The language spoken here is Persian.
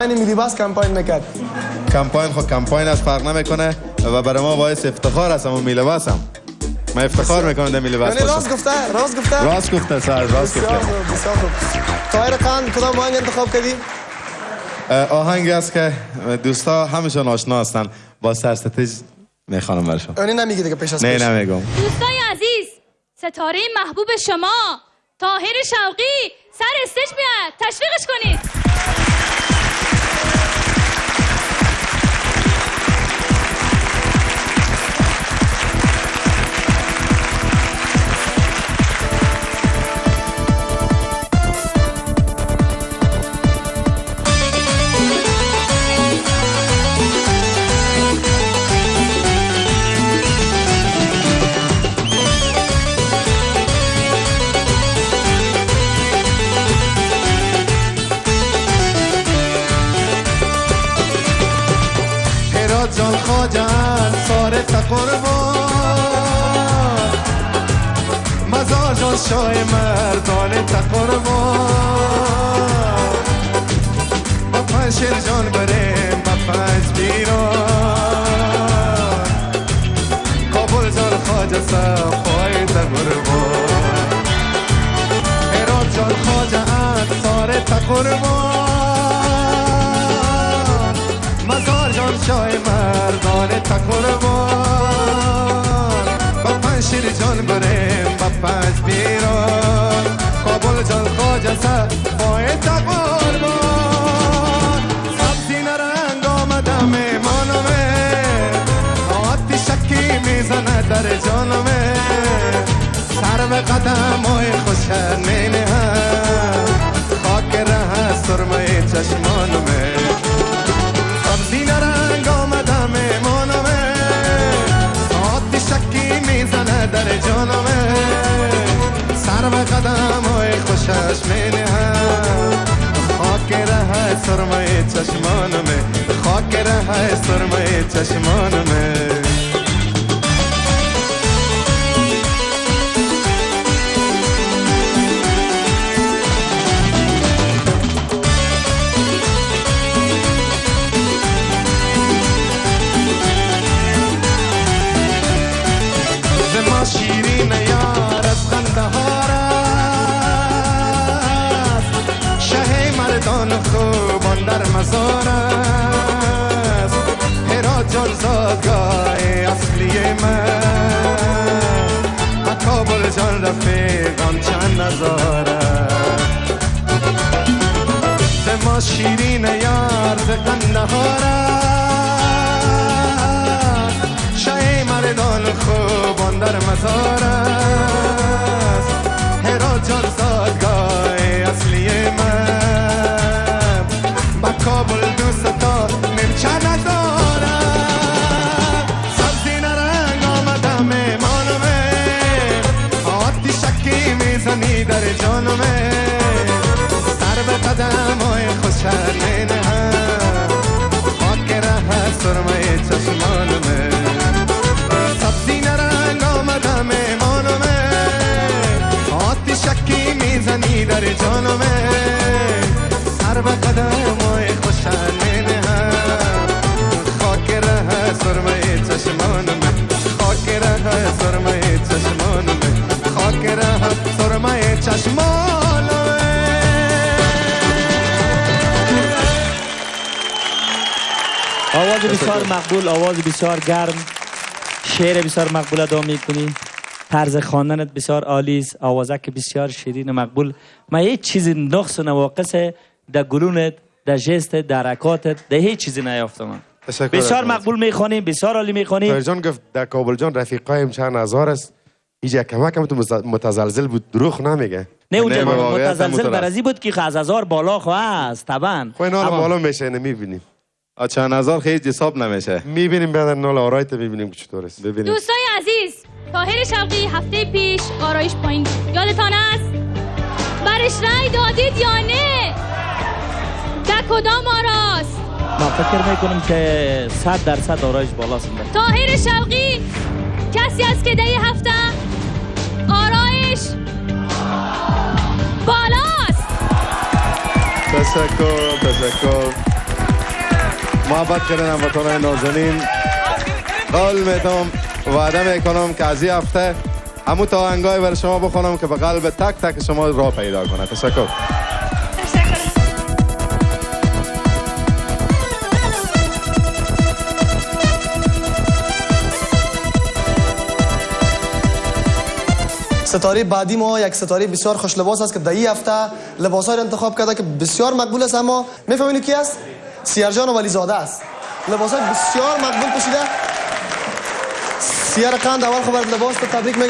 میلی باس کمپاین میکرد. کمپاین خود کمپاین از فرق نمیکنه و برای ما باعث افتخار است. اون میلی باس هم من افتخار میکنم در میلی باس. یعنی راست گفته راست گفته سر راست گفته. بسیار خوب. طاهر خان کدام آهنگ انتخاب کردی؟ آهنگی است که دوستا همشون آشنا هستن. با سرستیج میخوانم برشون. یعنی نمیگی دیگه پیش از نه نمیگم. دوستای عزیز، ستاره محبوب شما طاهر شوقی سر استیج میاد، تشویقش کنید. جان خواجن ساره تقربان مزار جان شای مردان تقربان با پنشیر جان بریم با پنج بیران کابل جان خواجه صفای تقربان هرات جان خواجن ساره تقربان مزار جان شای مردان تقربان با پنشیر جان بریم با پنج بیران کابل جان خواجه صفای تقربان سبزی نرنگ آمده میمانمه آتی شکی میزنه در جانمه سر به قدم های خوشن مینه هم خاک ره سرمه چشمانمه سبزی نرنگ آمده میمانمه آتی شکی میزنه در جانمه سر به قدم های خوشش مینهم خاک ره سرمه چشمانمه خاک ره سرمه چشمانمه شیرین یار از قندهار است شه مردان خوبان در مزار است هرات جان زادگاه اصلی من کابل جان رفیقان چند نظار است ما شیرین یار ز قندهار است شه مردان خوبان در مزار است هرات جان زادگاه اصلی من با کابل دوست تا نمچه ندارم سبزی نرنگ آمده میمانمه آتی شکی میزنی در جانمه سر به قدم های خوشن مینهم خاک ره سرمه چشمانمه سبزی نرنگ آمده میمانمه آتی شکی میزنی در جانمه سر به قدم های خوشن مینهم خاک ره سرمه چشمانمه خاک ره سرمه چشمانمه خاک ره سرمه چشمانمه. آواز بسیار مقبول، آواز بسیار گرم، شعر بسیار مقبول ادا میکنی، طرز خواندنت بسیار عالی است، آوازک بسیار شیرین و مقبول. من هیچ چیزی نقص و نواقص در گلونت، در جست، در حرکاتت، در هیچ چیزی نیافتم. بسیار مقبول میخوانی، بسیار عالی میخوانی. طاهر جان گفت در کابل جان رفیقایم چند هزار است. اینجا کمکم تو متزلزل بود، دروغ نمیگه. نه اونجا متزلزل برازی بود که از هزار بالا خواه است طبعا. خو اینا بالا میشه نمیبینیم. چند هزار خیلی حساب نمیشه. میبینیم بعد نال آرایت میبینیم که چطور است. دوستای عزیز، طاهر شوقی هفته پیش آرایش پایین یادتان است؟ برش رای دادید یا نه؟ در کدام آراست؟ من فکر میکنم که 100% آرایش بالاست. طاهر شوقی کسی است که در هفته آرایش بالاست. تشکر. محبت کردن هموطنان نازنین. قول میتونم وعده میکنم که از این هفته همون تا آهنگای بر شما بخونم که به قلب تک تک شما راه پیدا کنه. تشکر. ستاره بعدی ما یک ستاره بسیار خوش لباس است که در این هفته لباسای را انتخاب کرده که بسیار مقبول است. اما میفهمید کی است؟ سیرجان ولی زاده است. لباسای بسیار مقبول پوشیده. سیر قند اول خبر لباس تو تبریک میگم.